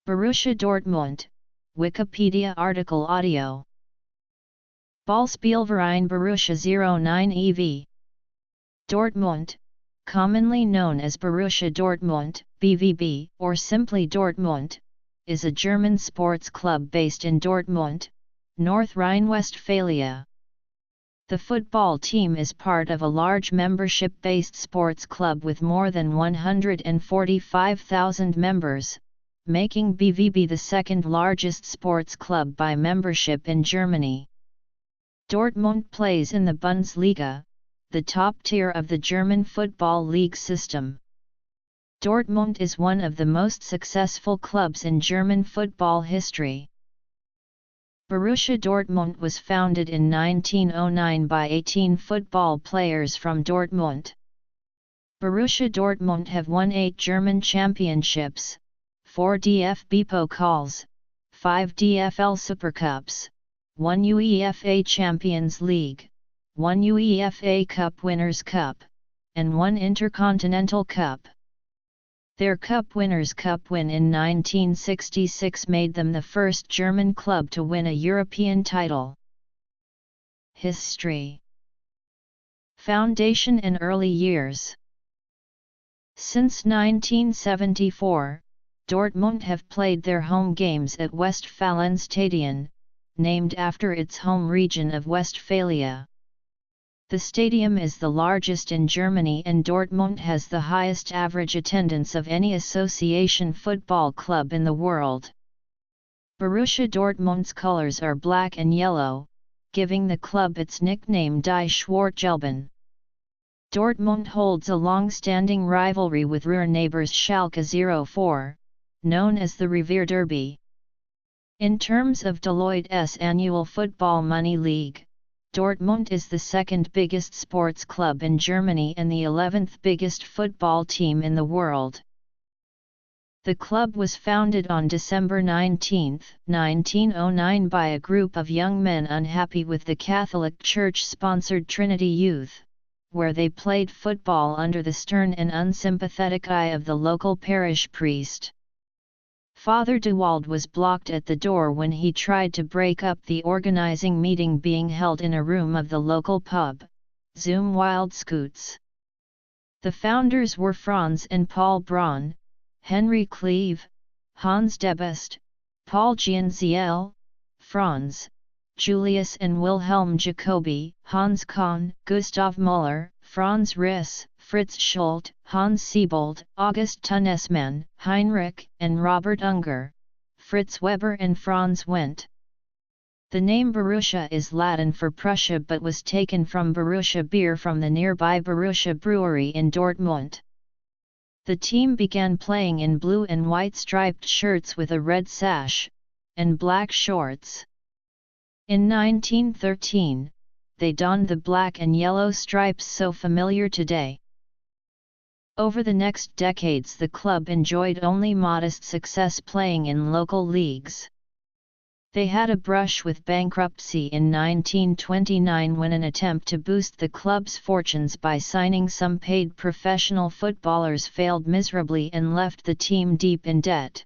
Borussia Dortmund, Wikipedia article audio. Ballspielverein Borussia 09 e.V. Dortmund, commonly known as Borussia Dortmund, BVB, or simply Dortmund, is a German sports club based in Dortmund, North Rhine-Westphalia. The football team is part of a large membership-based sports club with more than 145,000 members, making BVB the second largest sports club by membership in Germany. Dortmund plays in the Bundesliga, the top tier of the German football league system. Dortmund is one of the most successful clubs in German football history. Borussia Dortmund was founded in 1909 by 18 football players from Dortmund. Borussia Dortmund have won 8 German championships, 4 DFB Pokals, 5 DFL Supercups, 1 UEFA Champions League, 1 UEFA Cup Winners' Cup, and 1 Intercontinental Cup. Their Cup Winners' Cup win in 1966 made them the first German club to win a European title. History. Foundation and early years. Since 1974, Dortmund have played their home games at Westfalenstadion, named after its home region of Westphalia. The stadium is the largest in Germany and Dortmund has the highest average attendance of any association football club in the world. Borussia Dortmund's colors are black and yellow, giving the club its nickname Die Schwarz-Gelben. Dortmund holds a long-standing rivalry with rear neighbors Schalke 04, known as the Revier Derby. In terms of Deloitte's annual football money league, Dortmund is the second biggest sports club in Germany and the 11th biggest football team in the world. The club was founded on December 19, 1909 by a group of young men unhappy with the Catholic Church-sponsored Trinity Youth, where they played football under the stern and unsympathetic eye of the local parish priest. Father DeWald was blocked at the door when he tried to break up the organizing meeting being held in a room of the local pub, Zum Wildscoots. The founders were Franz and Paul Braun, Henry Cleve, Hans Debest, Paul Gianziel, Franz, Julius and Wilhelm Jacobi, Hans Kahn, Gustav Müller, Franz Riss, Fritz Schult, Hans Siebold, August Tunnesmann, Heinrich and Robert Unger, Fritz Weber and Franz Wendt. The name Borussia is Latin for Prussia but was taken from Borussia beer from the nearby Borussia brewery in Dortmund. The team began playing in blue and white striped shirts with a red sash, and black shorts. In 1913, they donned the black and yellow stripes so familiar today. Over the next decades the club enjoyed only modest success playing in local leagues. They had a brush with bankruptcy in 1929 when an attempt to boost the club's fortunes by signing some paid professional footballers failed miserably and left the team deep in debt.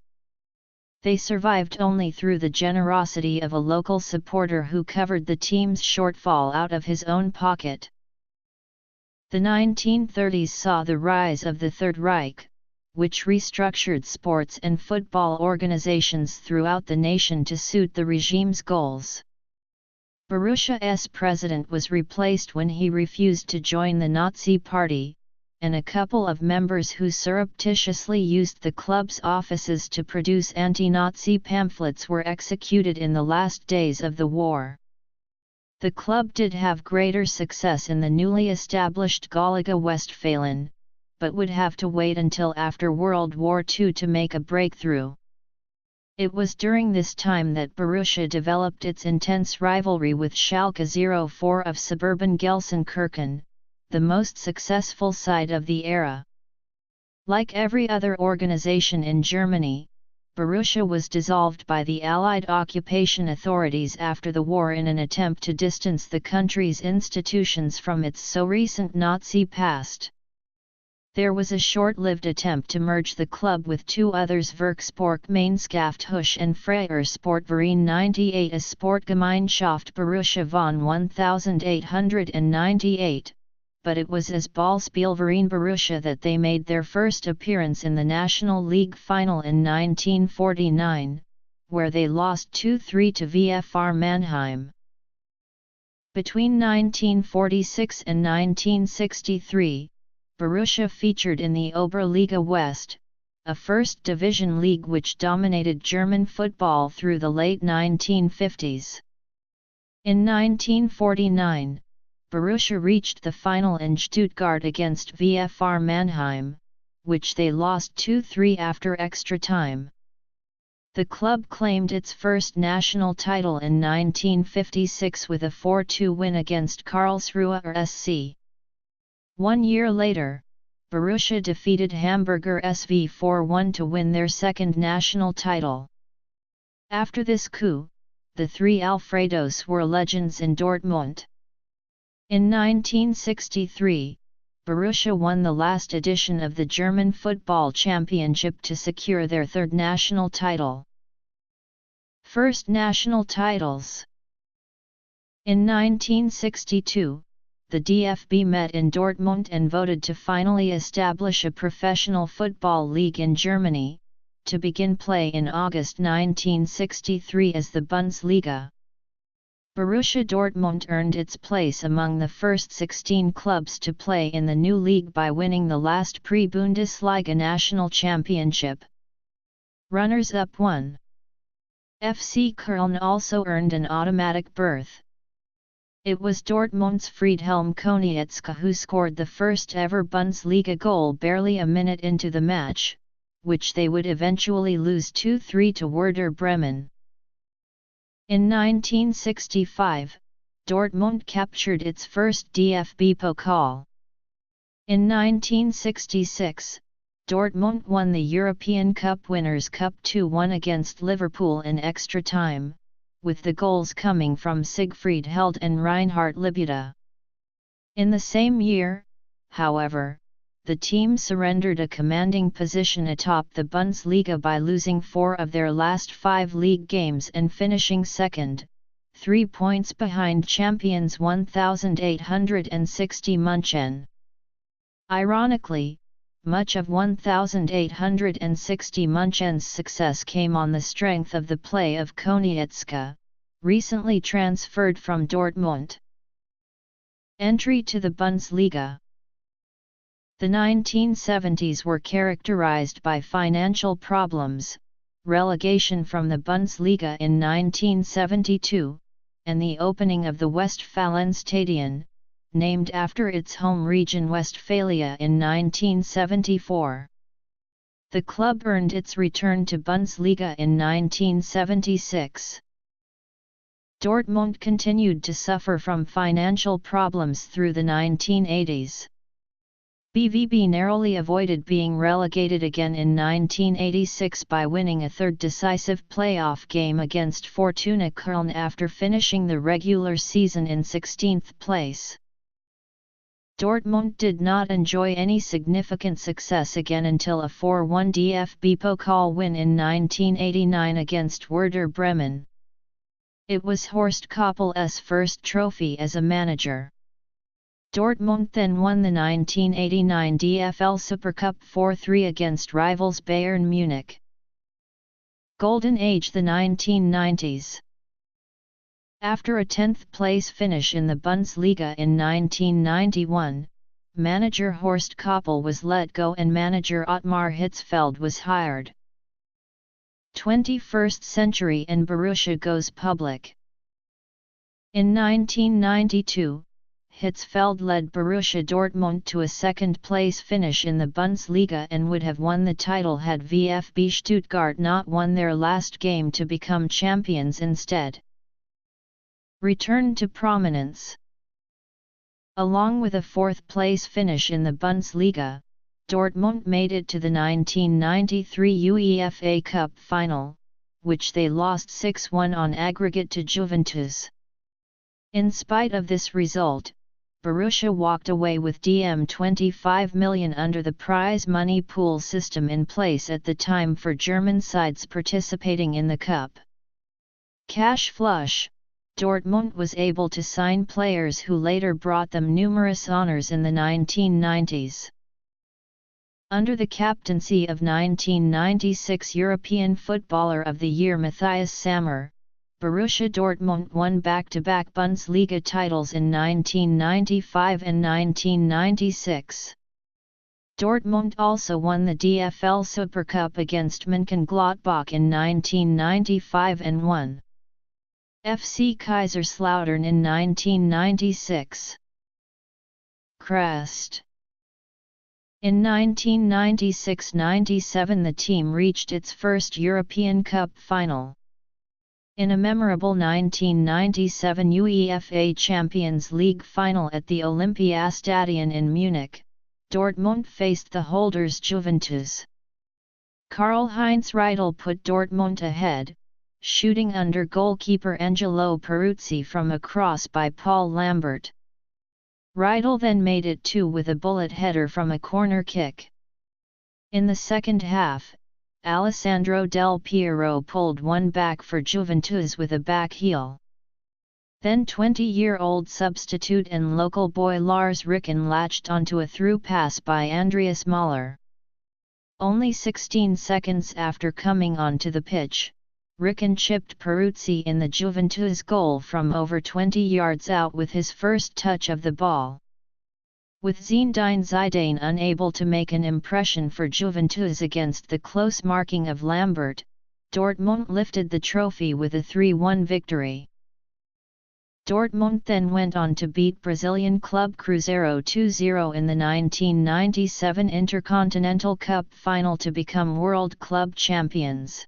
They survived only through the generosity of a local supporter who covered the team's shortfall out of his own pocket. The 1930s saw the rise of the Third Reich, which restructured sports and football organizations throughout the nation to suit the regime's goals. Borussia's president was replaced when he refused to join the Nazi Party, and a couple of members who surreptitiously used the club's offices to produce anti-Nazi pamphlets were executed in the last days of the war. The club did have greater success in the newly established Gauliga Westphalen, but would have to wait until after World War II to make a breakthrough. It was during this time that Borussia developed its intense rivalry with Schalke 04 of suburban Gelsenkirchen, the most successful side of the era. Like every other organization in Germany, Borussia was dissolved by the Allied occupation authorities after the war in an attempt to distance the country's institutions from its so recent Nazi past. There was a short-lived attempt to merge the club with two others, Werkssportgemeinschaft Husch and Freier Sportverein 98 as Sportgemeinschaft Borussia von 1898, but it was as Ballspielverein Borussia that they made their first appearance in the National League final in 1949, where they lost 2-3 to VfR Mannheim. Between 1946 and 1963, Borussia featured in the Oberliga West, a first-division league which dominated German football through the late 1950s. In 1949, Borussia reached the final in Stuttgart against VfR Mannheim, which they lost 2-3 after extra time. The club claimed its first national title in 1956 with a 4-2 win against Karlsruher SC. 1 year later, Borussia defeated Hamburger SV 4-1 to win their second national title. After this coup, the three Alfredos were legends in Dortmund. In 1963, Borussia won the last edition of the German Football Championship to secure their third national title. First national titles. In 1962, the DFB met in Dortmund and voted to finally establish a professional football league in Germany, to begin play in August 1963 as the Bundesliga. Borussia Dortmund earned its place among the first 16 clubs to play in the new league by winning the last Pre-Bundesliga national championship. Runners-up 1. FC Köln also earned an automatic berth. It was Dortmund's Friedhelm Konietzka who scored the first ever Bundesliga goal barely a minute into the match, which they would eventually lose 2-3 to Werder Bremen. In 1965, Dortmund captured its first DFB Pokal. In 1966, Dortmund won the European Cup Winners' Cup 2-1 against Liverpool in extra time, with the goals coming from Siegfried Held and Reinhard Libuda. In the same year, however, the team surrendered a commanding position atop the Bundesliga by losing 4 of their last 5 league games and finishing second, 3 points behind champions 1860 München. Ironically, much of 1860 München's success came on the strength of the play of Konietzka, recently transferred from Dortmund. Entry to the Bundesliga. The 1970s were characterized by financial problems, relegation from the Bundesliga in 1972, and the opening of the Westfalenstadion, named after its home region Westphalia in 1974. The club earned its return to Bundesliga in 1976. Dortmund continued to suffer from financial problems through the 1980s. BVB narrowly avoided being relegated again in 1986 by winning a third decisive playoff game against Fortuna Köln after finishing the regular season in 16th place. Dortmund did not enjoy any significant success again until a 4-1 DFB Pokal win in 1989 against Werder Bremen. It was Horst Koppel's first trophy as a manager. Dortmund then won the 1989 DFL Supercup 4-3 against rivals Bayern Munich. Golden Age, the 1990s. After a 10th-place finish in the Bundesliga in 1991, manager Horst Koppel was let go and manager Ottmar Hitzfeld was hired. 21st century and Borussia goes public. In 1992, Hitzfeld led Borussia Dortmund to a second-place finish in the Bundesliga and would have won the title had VfB Stuttgart not won their last game to become champions instead. Return to prominence. Along with a fourth-place finish in the Bundesliga, Dortmund made it to the 1993 UEFA Cup final, which they lost 6-1 on aggregate to Juventus. In spite of this result, Borussia walked away with £25 million under the prize money pool system in place at the time for German sides participating in the cup. Cash flush, Dortmund was able to sign players who later brought them numerous honours in the 1990s. Under the captaincy of 1996 European Footballer of the Year Matthias Sammer, Borussia Dortmund won back-to-back Bundesliga titles in 1995 and 1996. Dortmund also won the DFL Supercup against Mönchengladbach in 1995 and won FC Kaiserslautern in 1996. Crest. In 1996–97 the team reached its first European Cup final. In a memorable 1997 UEFA Champions League final at the Olympiastadion in Munich, Dortmund faced the holders Juventus. Karl-Heinz Riedl put Dortmund ahead, shooting under goalkeeper Angelo Peruzzi from a cross by Paul Lambert. Riedl then made it 2 with a bullet header from a corner kick. In the second half, Alessandro Del Piero pulled one back for Juventus with a back heel. Then 20-year-old substitute and local boy Lars Ricken latched onto a through pass by Andreas Mahler. Only 16 seconds after coming onto the pitch, Ricken chipped Peruzzi in the Juventus goal from over 20 yards out with his first touch of the ball. With Zinedine Zidane unable to make an impression for Juventus against the close marking of Lambert, Dortmund lifted the trophy with a 3-1 victory. Dortmund then went on to beat Brazilian club Cruzeiro 2-0 in the 1997 Intercontinental Cup final to become World Club Champions.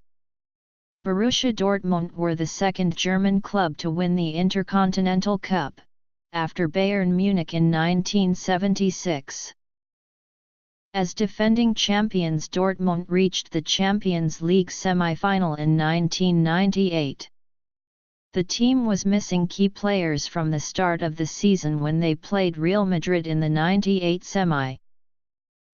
Borussia Dortmund were the second German club to win the Intercontinental Cup, after Bayern Munich in 1976. As defending champions, Dortmund reached the Champions League semi-final in 1998. The team was missing key players from the start of the season when they played Real Madrid in the 98 semi.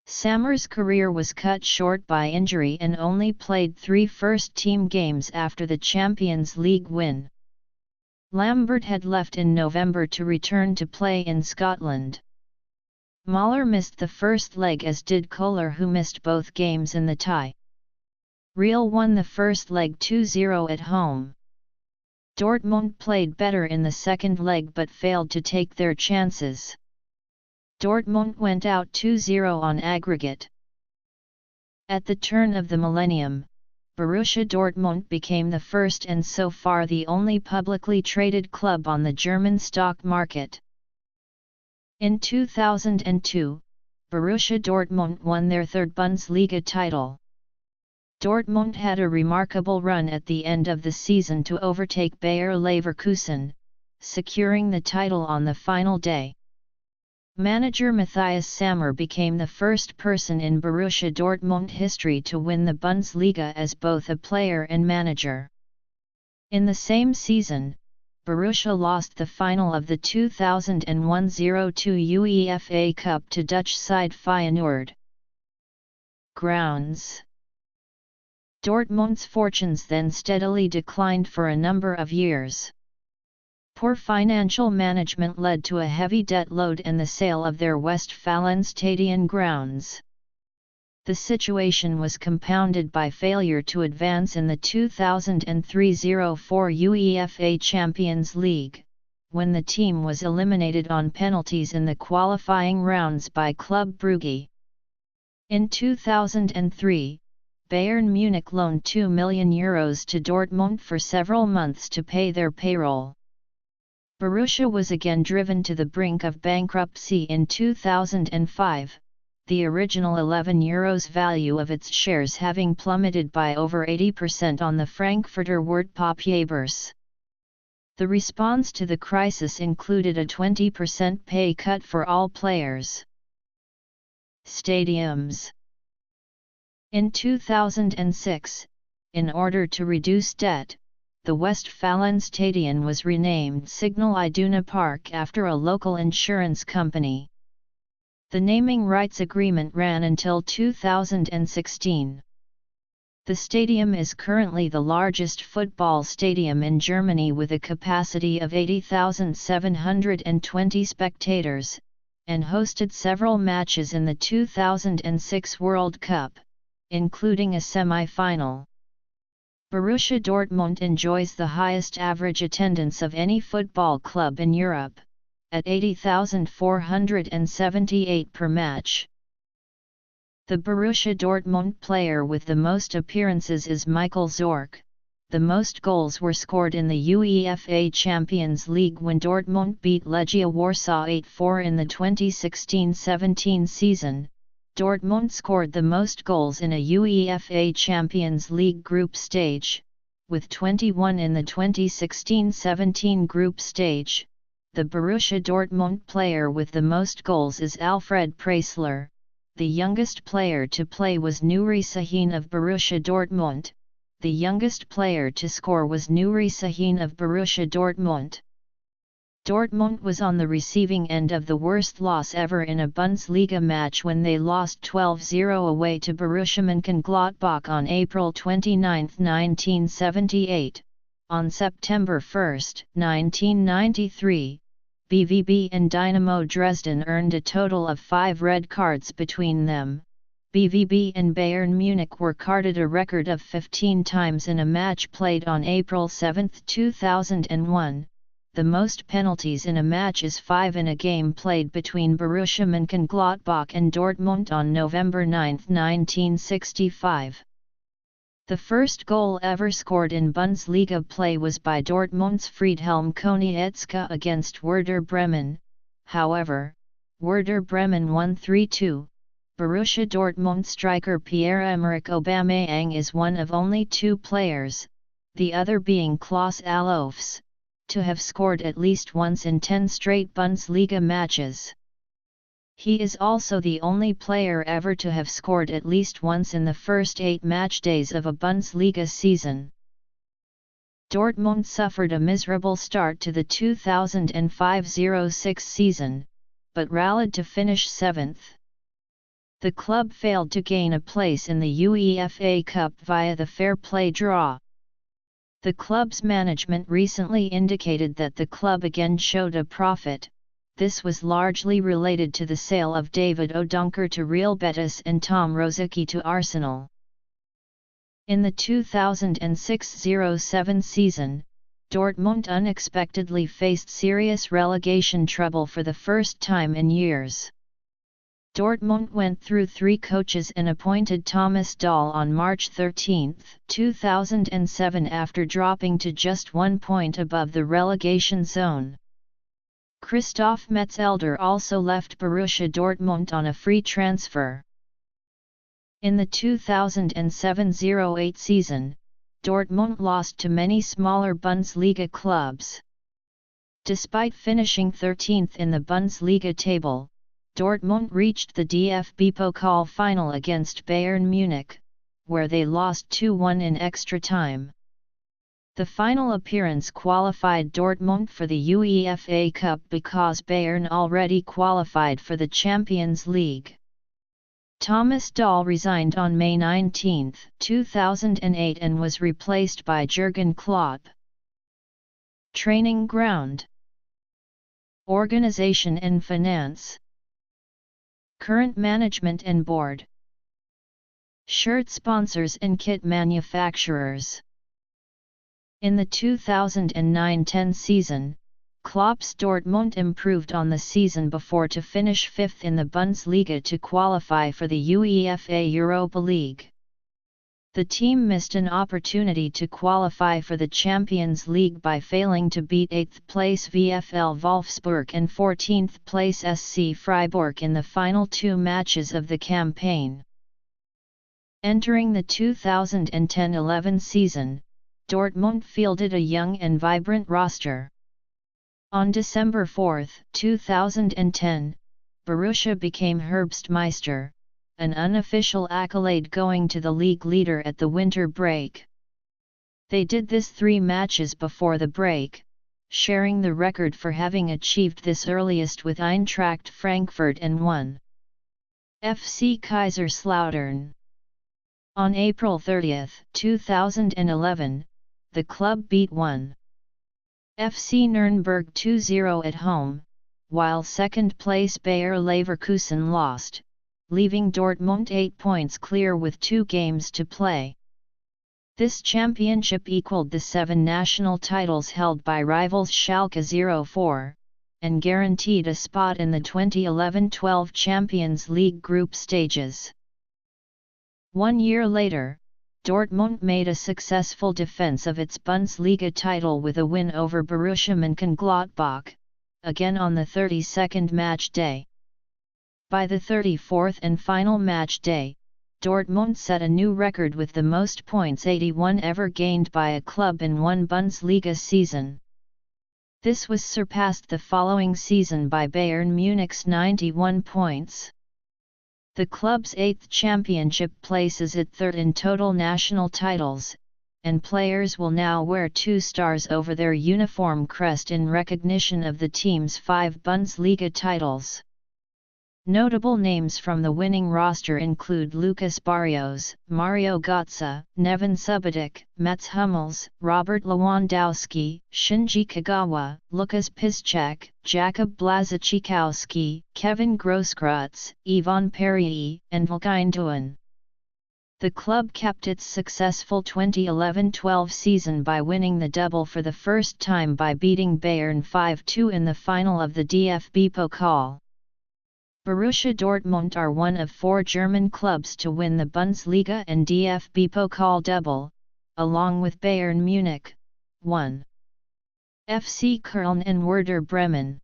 Sammer's career was cut short by injury and only played 3 first-team games after the Champions League win. Lambert had left in November to return to play in Scotland. Mahler missed the first leg, as did Kohler, who missed both games in the tie. Real won the first leg 2-0 at home. Dortmund played better in the second leg but failed to take their chances. Dortmund went out 2-0 on aggregate. At the turn of the millennium, Borussia Dortmund became the first and so far the only publicly traded club on the German stock market. In 2002, Borussia Dortmund won their third Bundesliga title. Dortmund had a remarkable run at the end of the season to overtake Bayer Leverkusen, securing the title on the final day. Manager Matthias Sammer became the first person in Borussia Dortmund history to win the Bundesliga as both a player and manager. In the same season, Borussia lost the final of the 2001-02 UEFA Cup to Dutch side Feyenoord. Grounds. Dortmund's fortunes then steadily declined for a number of years. Poor financial management led to a heavy debt load and the sale of their Westfalenstadion grounds. The situation was compounded by failure to advance in the 2003-04 UEFA Champions League, when the team was eliminated on penalties in the qualifying rounds by Club Brugge. In 2003, Bayern Munich loaned €2 million to Dortmund for several months to pay their payroll. Borussia was again driven to the brink of bankruptcy in 2005, the original €11 value of its shares having plummeted by over 80% on the Frankfurter Wertpapierbörse. The response to the crisis included a 20% pay cut for all players. Stadiums. In 2006, in order to reduce debt, the Westfalenstadion was renamed Signal Iduna Park after a local insurance company. The naming rights agreement ran until 2016. The stadium is currently the largest football stadium in Germany with a capacity of 80,720 spectators, and hosted several matches in the 2006 World Cup, including a semi-final. Borussia Dortmund enjoys the highest average attendance of any football club in Europe, at 80,478 per match. The Borussia Dortmund player with the most appearances is Michael Zorc. The most goals were scored in the UEFA Champions League when Dortmund beat Legia Warsaw 8-4 in the 2016-17 season. Dortmund scored the most goals in a UEFA Champions League group stage, with 21 in the 2016-17 group stage. The Borussia Dortmund player with the most goals is Alfred Preisler. The youngest player to play was Nuri Sahin of Borussia Dortmund. The youngest player to score was Nuri Sahin of Borussia Dortmund. Dortmund was on the receiving end of the worst loss ever in a Bundesliga match when they lost 12-0 away to Borussia Mönchengladbach on April 29, 1978. On September 1, 1993, BVB and Dynamo Dresden earned a total of 5 red cards between them. BVB and Bayern Munich were carded a record of 15 times in a match played on April 7, 2001. The most penalties in a match is 5 in a game played between Borussia Mönchengladbach and Dortmund on November 9, 1965. The first goal ever scored in Bundesliga play was by Dortmund's Friedhelm Konietzka against Werder Bremen. However, Werder Bremen won 3-2. Borussia Dortmund striker Pierre-Emerick Aubameyang is one of only 2 players, the other being Klaus Allofs, to have scored at least once in 10 straight Bundesliga matches. He is also the only player ever to have scored at least once in the first 8 match days of a Bundesliga season. Dortmund suffered a miserable start to the 2005-06 season, but rallied to finish 7th. The club failed to gain a place in the UEFA Cup via the fair play draw. The club's management recently indicated that the club again showed a profit. This was largely related to the sale of David Odonkor to Real Betis and Tom Rosicky to Arsenal. In the 2006-07 season, Dortmund unexpectedly faced serious relegation trouble for the first time in years. Dortmund went through 3 coaches and appointed Thomas Dahl on March 13, 2007 after dropping to just 1 point above the relegation zone. Christoph Metzelder also left Borussia Dortmund on a free transfer. In the 2007-08 season, Dortmund lost to many smaller Bundesliga clubs. Despite finishing 13th in the Bundesliga table, Dortmund reached the DFB Pokal final against Bayern Munich, where they lost 2-1 in extra time. The final appearance qualified Dortmund for the UEFA Cup because Bayern already qualified for the Champions League. Thomas Dahl resigned on May 19, 2008 and was replaced by Jürgen Klopp. Training ground, organization and finance, current management and board, shirt sponsors and kit manufacturers. In the 2009-10 season, Klopp's Dortmund improved on the season before to finish 5th in the Bundesliga to qualify for the UEFA Europa League. The team missed an opportunity to qualify for the Champions League by failing to beat 8th place VfL Wolfsburg and 14th place SC Freiburg in the final 2 matches of the campaign. Entering the 2010-11 season, Dortmund fielded a young and vibrant roster. On December 4, 2010, Borussia became Herbstmeister, an unofficial accolade going to the league leader at the winter break. They did this 3 matches before the break, sharing the record for having achieved this earliest with Eintracht Frankfurt and 1. FC Kaiserslautern. On April 30, 2011, the club beat 1. FC Nuremberg 2-0 at home, while second-place Bayer Leverkusen lost, leaving Dortmund 8 points clear with 2 games to play. This championship equaled the 7 national titles held by rivals Schalke 04, and guaranteed a spot in the 2011-12 Champions League group stages. 1 year later, Dortmund made a successful defense of its Bundesliga title with a win over Borussia Mönchengladbach, again on the 32nd match day. By the 34th and final match day, Dortmund set a new record with the most points, 81 ever gained by a club in one Bundesliga season. This was surpassed the following season by Bayern Munich's 91 points. The club's 8th championship places it third in total national titles, and players will now wear 2 stars over their uniform crest in recognition of the team's 5 Bundesliga titles. Notable names from the winning roster include Lucas Barrios, Mario Götze, Neven Subotic, Mats Hummels, Robert Lewandowski, Shinji Kagawa, Lukas Piszczek, Jakub Blaszczykowski, Kevin Grosskreutz, Ivan Perrier, and Ilkay Gündoğan. The club capped its successful 2011-12 season by winning the double for the first time by beating Bayern 5-2 in the final of the DFB Pokal. Borussia Dortmund are one of 4 German clubs to win the Bundesliga and DFB Pokal double, along with Bayern Munich, 1. FC Köln and Werder Bremen.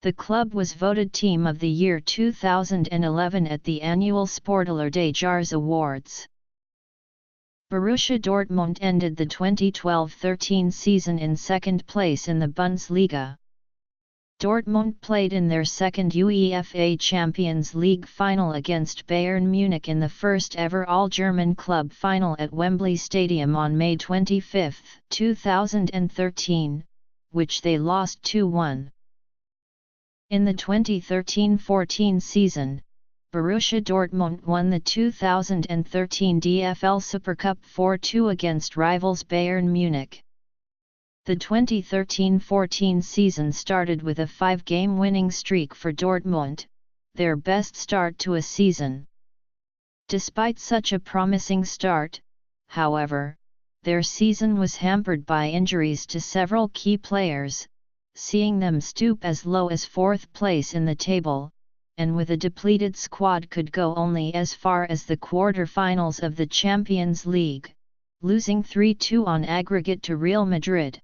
The club was voted Team of the Year 2011 at the annual Sportler des Jahres Awards. Borussia Dortmund ended the 2012-13 season in 2nd place in the Bundesliga. Dortmund played in their second UEFA Champions League final against Bayern Munich in the first ever all-German club final at Wembley Stadium on May 25, 2013, which they lost 2-1. In the 2013-14 season, Borussia Dortmund won the 2013 DFL Supercup 4-2 against rivals Bayern Munich. The 2013-14 season started with a 5-game winning streak for Dortmund, their best start to a season. Despite such a promising start, however, their season was hampered by injuries to several key players, seeing them stoop as low as 4th place in the table, and with a depleted squad could go only as far as the quarter-finals of the Champions League, losing 3-2 on aggregate to Real Madrid.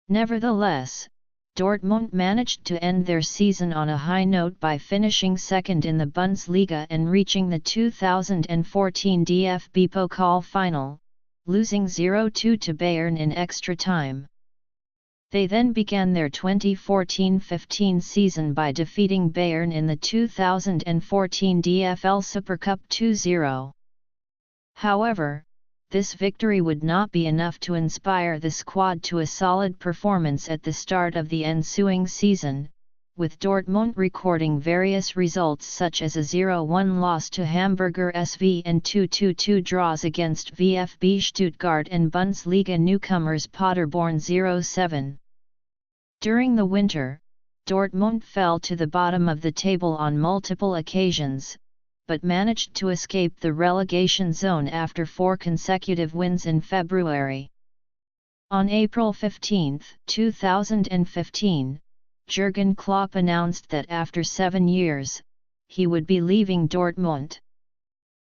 Nevertheless, Dortmund managed to end their season on a high note by finishing 2nd in the Bundesliga and reaching the 2014 DFB Pokal final, losing 0-2 to Bayern in extra time. They then began their 2014-15 season by defeating Bayern in the 2014 DFL Supercup 2-0. However, this victory would not be enough to inspire the squad to a solid performance at the start of the ensuing season, with Dortmund recording various results such as a 0-1 loss to Hamburger SV and 2-2 draws against VfB Stuttgart and Bundesliga newcomers Paderborn 0-7. During the winter, Dortmund fell to the bottom of the table on multiple occasions, but managed to escape the relegation zone after 4 consecutive wins in February. On April 15, 2015, Jurgen Klopp announced that after 7 years, he would be leaving Dortmund.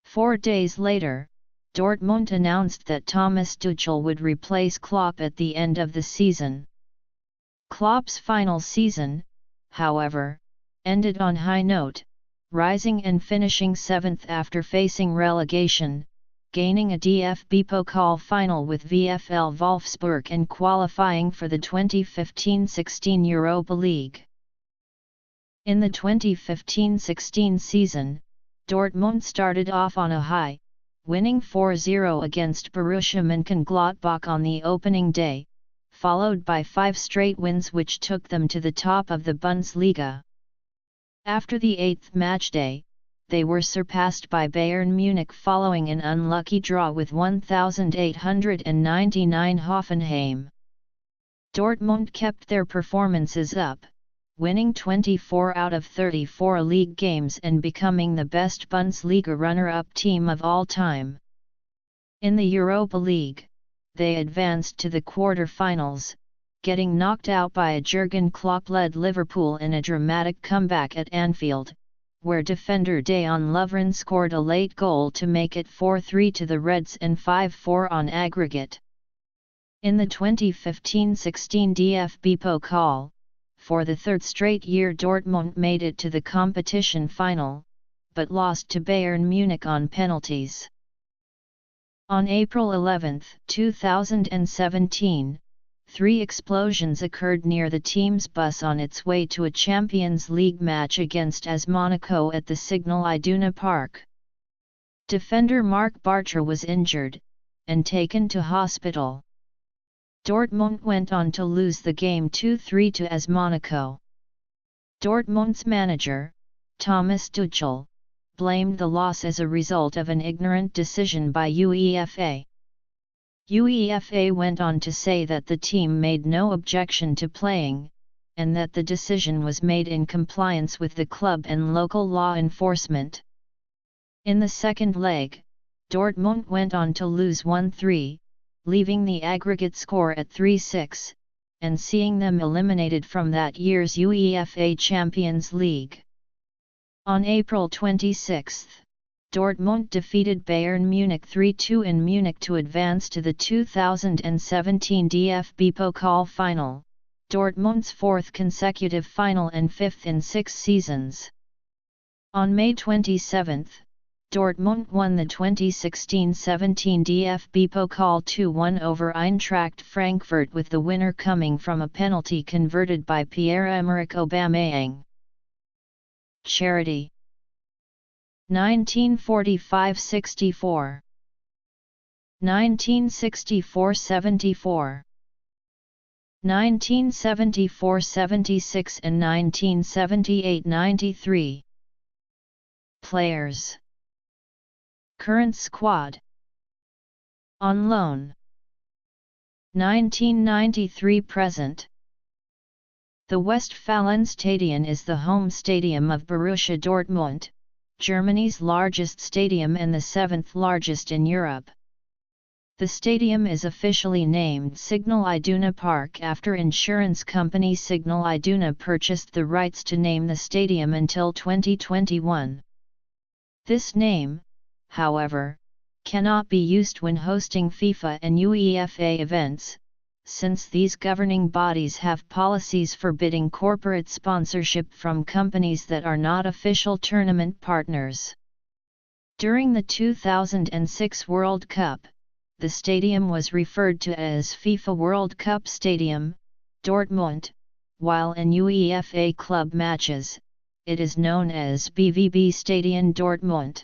4 days later, Dortmund announced that Thomas Tuchel would replace Klopp at the end of the season. Klopp's final season, however, ended on high note, rising and finishing 7th after facing relegation, gaining a DFB Pokal final with VfL Wolfsburg and qualifying for the 2015-16 Europa League. In the 2015-16 season, Dortmund started off on a high, winning 4-0 against Borussia Mönchengladbach on the opening day, followed by 5 straight wins which took them to the top of the Bundesliga. After the 8th matchday, they were surpassed by Bayern Munich following an unlucky draw with 1899 Hoffenheim. Dortmund kept their performances up, winning 24 out of 34 league games and becoming the best Bundesliga runner-up team of all time. In the Europa League, they advanced to the quarter-finals, getting knocked out by a Jurgen Klopp-led Liverpool in a dramatic comeback at Anfield, where defender Dejan Lovren scored a late goal to make it 4-3 to the Reds and 5-4 on aggregate. In the 2015-16 DFB Pokal, for the third straight year Dortmund made it to the competition final, but lost to Bayern Munich on penalties. On April 11, 2017, 3 explosions occurred near the team's bus on its way to a Champions League match against AS Monaco at the Signal Iduna Park. Defender Marc Bartra was injured, and taken to hospital. Dortmund went on to lose the game 2-3 to AS Monaco. Dortmund's manager, Thomas Tuchel, blamed the loss as a result of an ignorant decision by UEFA. UEFA went on to say that the team made no objection to playing, and that the decision was made in compliance with the club and local law enforcement. In the second leg, Dortmund went on to lose 1-3, leaving the aggregate score at 3-6, and seeing them eliminated from that year's UEFA Champions League. On April 26, Dortmund defeated Bayern Munich 3-2 in Munich to advance to the 2017 DFB Pokal final, Dortmund's 4th consecutive final and 5th in 6 seasons. On May 27, Dortmund won the 2016-17 DFB Pokal 2-1 over Eintracht Frankfurt, with the winner coming from a penalty converted by Pierre-Emerick Aubameyang. Charity. 1945-64, 1964-74, 1974-76 and 1978-93. Players. Current squad. On loan. 1993 present. The Westfalenstadion is the home stadium of Borussia Dortmund, Germany's largest stadium and the 7th largest in Europe. The stadium is officially named Signal Iduna Park after insurance company Signal Iduna purchased the rights to name the stadium until 2021. This name, however, cannot be used when hosting FIFA and UEFA events, since these governing bodies have policies forbidding corporate sponsorship from companies that are not official tournament partners. During the 2006 World Cup, the stadium was referred to as FIFA World Cup Stadium, Dortmund, while in UEFA club matches, it is known as BVB Stadion Dortmund.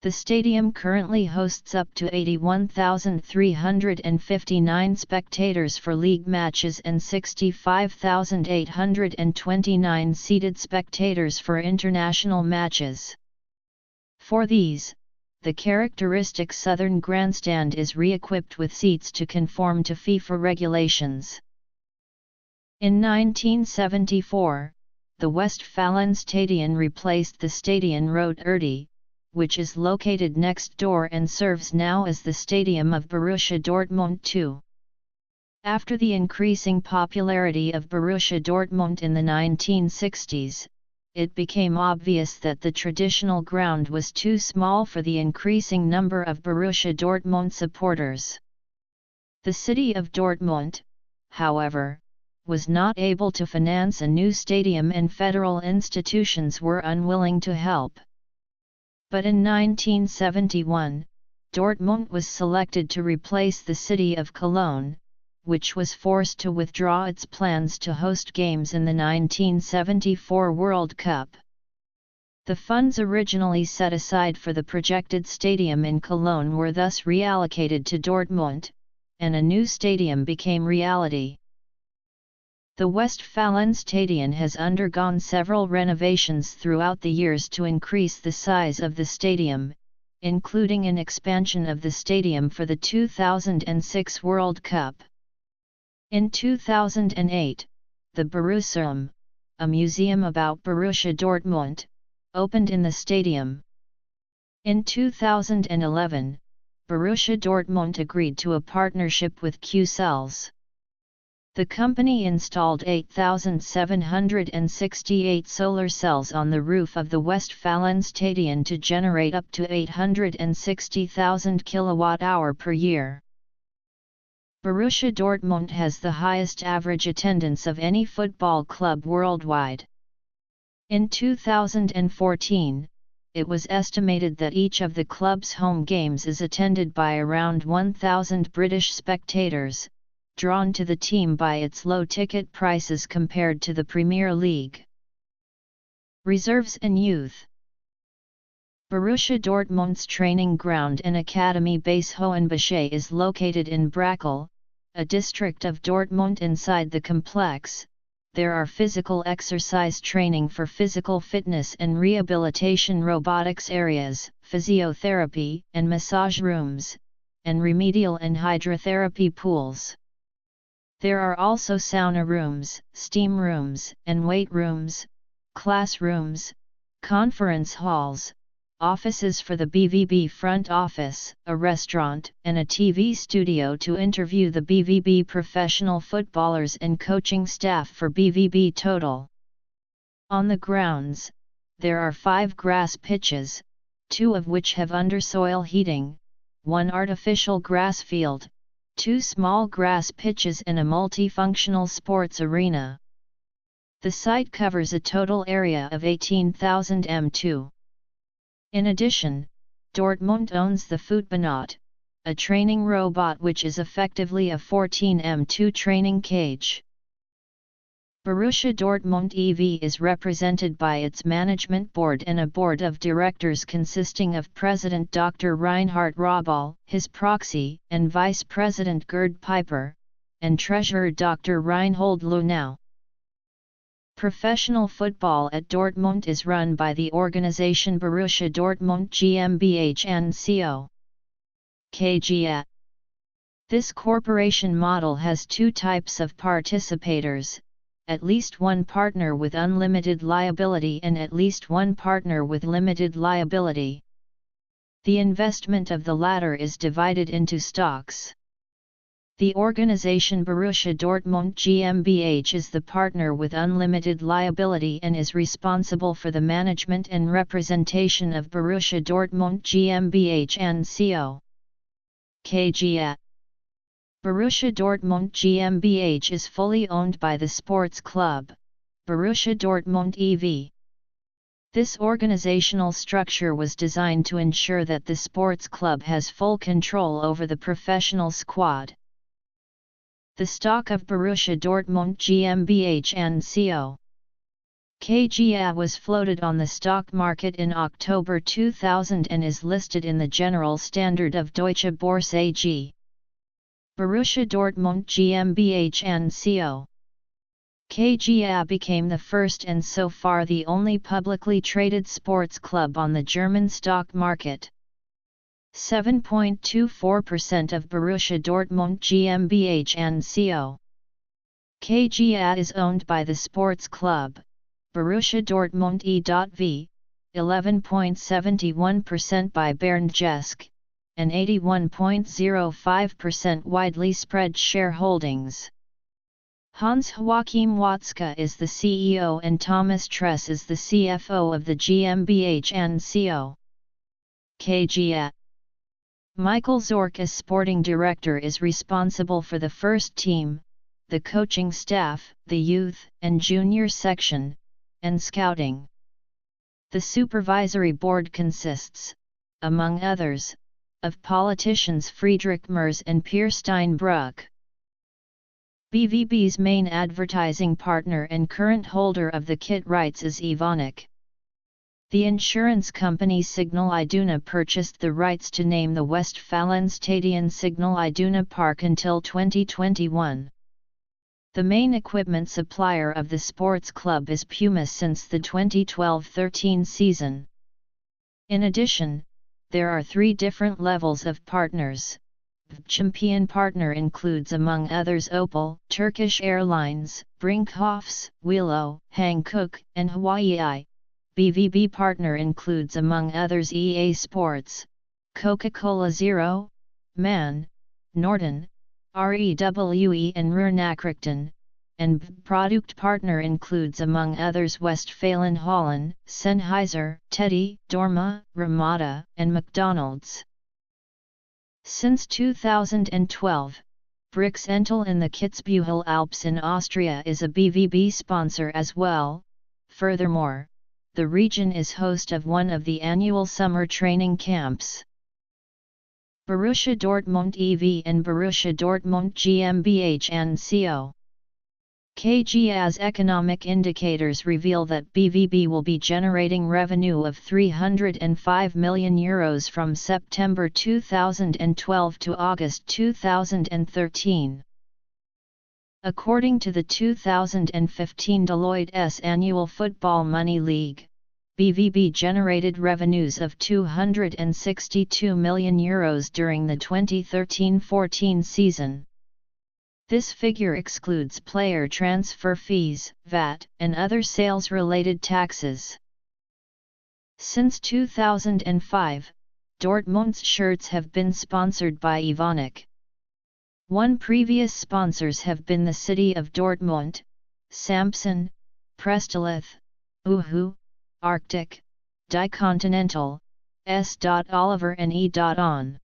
The stadium currently hosts up to 81,359 spectators for league matches and 65,829 seated spectators for international matches. For these, the characteristic southern grandstand is re-equipped with seats to conform to FIFA regulations. In 1974, the Westfalenstadion replaced the Stadion Rote Erde, which is located next door and serves now as the stadium of Borussia Dortmund II. After the increasing popularity of Borussia Dortmund in the 1960s, it became obvious that the traditional ground was too small for the increasing number of Borussia Dortmund supporters. The city of Dortmund, however, was not able to finance a new stadium and federal institutions were unwilling to help. But in 1971, Dortmund was selected to replace the city of Cologne, which was forced to withdraw its plans to host games in the 1974 World Cup. The funds originally set aside for the projected stadium in Cologne were thus reallocated to Dortmund, and a new stadium became reality. The Westfalenstadion has undergone several renovations throughout the years to increase the size of the stadium, including an expansion of the stadium for the 2006 World Cup. In 2008, the Borussia, a museum about Borussia Dortmund, opened in the stadium. In 2011, Borussia Dortmund agreed to a partnership with Q-Cells. The company installed 8,768 solar cells on the roof of the Westfalenstadion to generate up to 860,000 kWh per year. Borussia Dortmund has the highest average attendance of any football club worldwide. In 2014, it was estimated that each of the club's home games is attended by around 1,000 British spectators, drawn to the team by its low ticket prices compared to the Premier League. Reserves and Youth. Borussia Dortmund's training ground and academy base Hohenbachsee is located in Brackel, a district of Dortmund. Inside the complex, there are physical exercise training for physical fitness and rehabilitation robotics areas, physiotherapy and massage rooms, and remedial and hydrotherapy pools. There are also sauna rooms, steam rooms, and weight rooms, classrooms, conference halls, offices for the BVB front office, a restaurant, and a TV studio to interview the BVB professional footballers and coaching staff for BVB Total. On the grounds, there are 5 grass pitches, 2 of which have undersoil heating, 1 artificial grass field, 2 small grass pitches and a multifunctional sports arena. The site covers a total area of 18,000 m². In addition, Dortmund owns the Footbanaut, a training robot which is effectively a 14 m² training cage. Borussia Dortmund e.V. is represented by its management board and a board of directors consisting of President Dr. Reinhard Raubal, his proxy, and Vice President Gerd Piper, and Treasurer Dr. Reinhold Lunau. Professional football at Dortmund is run by the organization Borussia Dortmund GmbH and Co. KGA. This corporation model has 2 types of participators, at least one partner with unlimited liability and at least one partner with limited liability. The investment of the latter is divided into stocks. The organization Borussia Dortmund GmbH is the partner with unlimited liability and is responsible for the management and representation of Borussia Dortmund GmbH and Co. KGA. Borussia Dortmund GmbH is fully owned by the sports club, Borussia Dortmund e.V. This organizational structure was designed to ensure that the sports club has full control over the professional squad. The stock of Borussia Dortmund GmbH and Co. KGA was floated on the stock market in October 2000 and is listed in the General Standard of Deutsche Börse AG. Borussia Dortmund GmbH and Co. KGA became the first and so far the only publicly traded sports club on the German stock market. 7.24% of Borussia Dortmund GmbH and Co. KGA is owned by the sports club, Borussia Dortmund e.V., 11.71% by Bernd Jesk, and 81.05% widely spread shareholdings. Hans-Joachim Watzke is the CEO and Thomas Tress is the CFO of the GmbH and Co. KGA. Michael Zorc as sporting director is responsible for the first team, the coaching staff, the youth and junior section, and scouting. The supervisory board consists, among others, of politicians Friedrich Merz and Peer Steinbrück. BVB's main advertising partner and current holder of the kit rights is Evonik. The insurance company Signal Iduna purchased the rights to name the Westfalenstadion Signal Iduna Park until 2021. The main equipment supplier of the sports club is Puma since the 2012-13 season. In addition, there are 3 different levels of partners. Champion partner includes among others Opel, Turkish Airlines, Brinkhoffs, Wheelo, Hankook, and Hawaii. BVB partner includes among others EA Sports, Coca-Cola Zero, MAN, Norden, REWE and Ruhr-Nachrichten, and product partner includes among others Westfalen Holland, Sennheiser, Teddy, Dorma, Ramada, and McDonald's. Since 2012, Brixental in the Kitzbühel Alps in Austria is a BVB sponsor as well. Furthermore, the region is host of one of the annual summer training camps. Borussia Dortmund EV and Borussia Dortmund GmbH and Co. KG's economic indicators reveal that BVB will be generating revenue of €305 million from September 2012 to August 2013. According to the 2015 Deloitte's Annual Football Money League, BVB generated revenues of €262 million during the 2013-14 season. This figure excludes player transfer fees, VAT, and other sales-related taxes. Since 2005, Dortmund's shirts have been sponsored by Evonik. One previous sponsors have been the City of Dortmund, Samson, Prestolith, Uhu, Arctic, Die Continental, S. Oliver and E. On.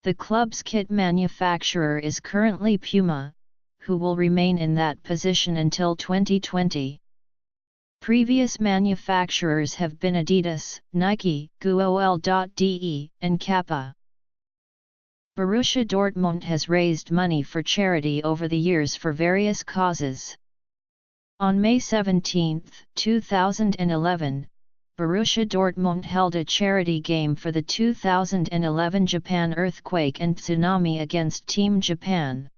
The club's kit manufacturer is currently Puma, who will remain in that position until 2020. Previous manufacturers have been Adidas, Nike, GUOL.de, and Kappa. Borussia Dortmund has raised money for charity over the years for various causes. On May 17, 2011, Borussia Dortmund held a charity game for the 2011 Japan earthquake and tsunami against Team Japan.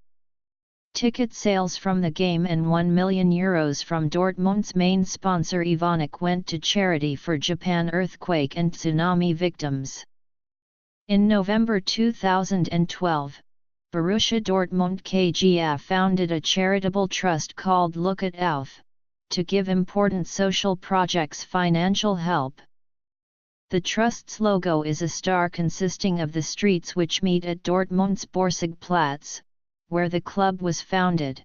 Ticket sales from the game and €1 million from Dortmund's main sponsor Evonik went to charity for Japan earthquake and tsunami victims. In November 2012, Borussia Dortmund KGA founded a charitable trust called Look at Auf, to give important social projects financial help. The trust's logo is a star consisting of the streets which meet at Dortmund's Borsigplatz, where the club was founded.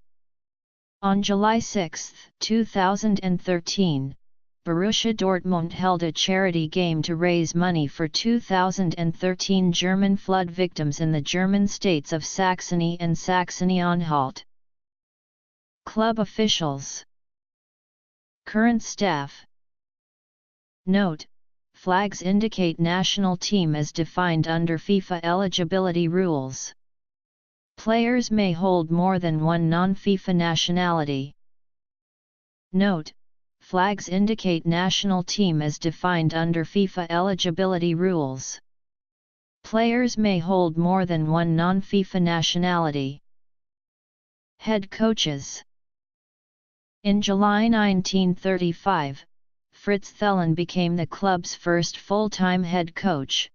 On July 6, 2013, Borussia Dortmund held a charity game to raise money for 2013 German flood victims in the German states of Saxony and Saxony-Anhalt. Club officials. Current staff. Note: flags indicate national team as defined under FIFA eligibility rules. Players may hold more than one non-FIFA nationality. Note: flags indicate national team as defined under FIFA eligibility rules. Players may hold more than one non-FIFA nationality. Head coaches. In July 1935, Fritz Thelen became the club's first full-time head coach,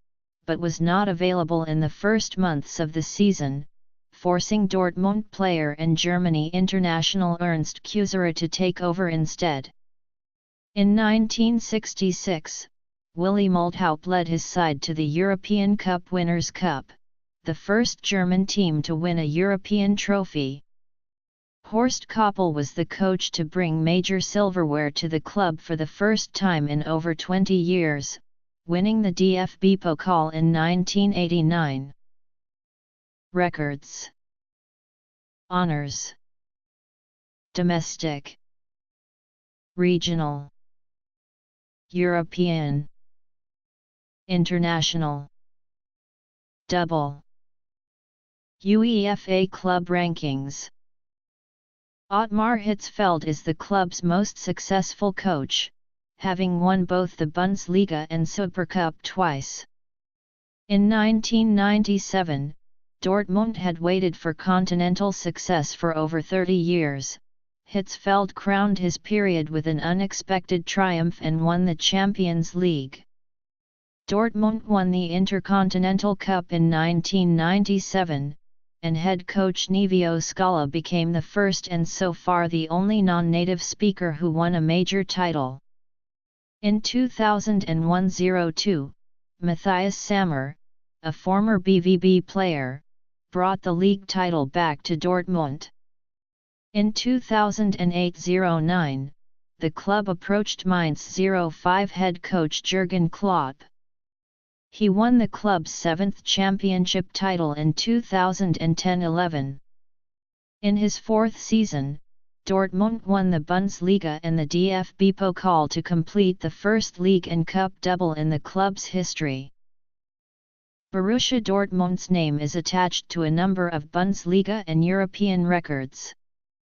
but was not available in the first months of the season, forcing Dortmund player and Germany international Ernst Kuserer to take over instead. In 1966, Willy Multhaup led his side to the European Cup Winners' Cup, the first German team to win a European trophy. Horst Koppel was the coach to bring major silverware to the club for the first time in over 20 years, winning the DFB Pokal in 1989. Records. Honors. Domestic. Regional. European. International. Double. UEFA Club Rankings. Ottmar Hitzfeld is the club's most successful coach, having won both the Bundesliga and Supercup twice. In 1997, Dortmund had waited for continental success for over 30 years. Hitzfeld crowned his period with an unexpected triumph and won the Champions League. Dortmund won the Intercontinental Cup in 1997, and head coach Nevio Scala became the first and so far the only non-native speaker who won a major title. In 2001-02, Matthias Sammer, a former BVB player, brought the league title back to Dortmund. In 2008-09, the club approached Mainz 05 head coach Jürgen Klopp. He won the club's 7th championship title in 2010-11. In his 4th season, Dortmund won the Bundesliga and the DFB Pokal to complete the first league and cup double in the club's history. Borussia Dortmund's name is attached to a number of Bundesliga and European records.